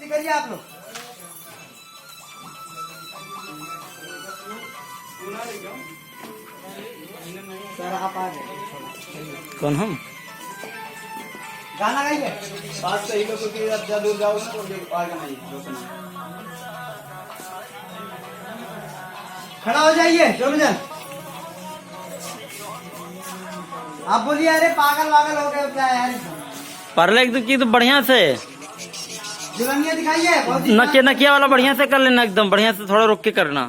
करिए आप लोग। सर आप आ गए। कौन हम? गाना गाइए। बात सही लोग क्योंकि अब जब दूर जाओगे ना तो आएगा नहीं रोकना। खड़ा हो जाइए दोनों जन। आप बोलिए अरे पागल वागल हो गए क्या यार। परले एकदम की तो बढ़िया से जुलनिया दिखाइए। नकिया वाला बढ़िया से कर लेना, एकदम बढ़िया से, थोड़ा रोक के करना।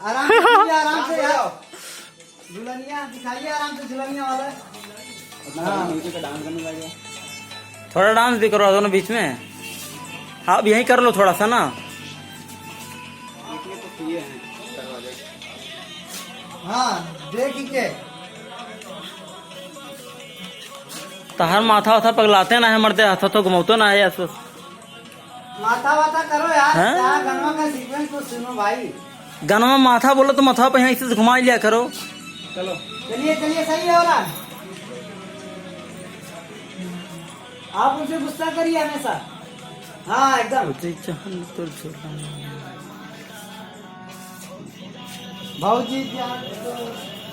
आराम से कीजिए, आराम से यार। जुलनिया दिखाइए आराम से, जुलनिया वाला। हाँ म्यूजिक का डांस करने लगे। थोड़ा डांस भी करो दोनों बीच में। आप यहीं कर लो थोड़ा सा ना। इसलिए तो किए हैं दरवाजे। हाँ देखिए। तहर माथा वाथा पगलाते ना है, मरते हाथों तो घुमाते ना है ऐसे। माथा वाथा करो यार। हैं? क्या गनवा का सीक्वेंस तो सुनो भाई। गनवा माथा बोलो तो माथा पे यहाँ से घुमा लिया करो। चलो चलिए चलिए सही है। और आप उनसे गुस्सा करिए हमेशा। हाँ एकदम। भाऊजी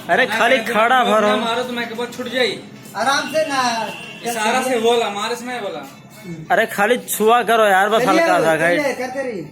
अरे खाली खड़ा भरो। मारो तो मैं के बाद छूट जाई। आराम से ना। इशारा से बोला, हमारे से मैं बोला। अरे खाली छुआ करो यार, बस हल्का सा चलिए, करते रहिए।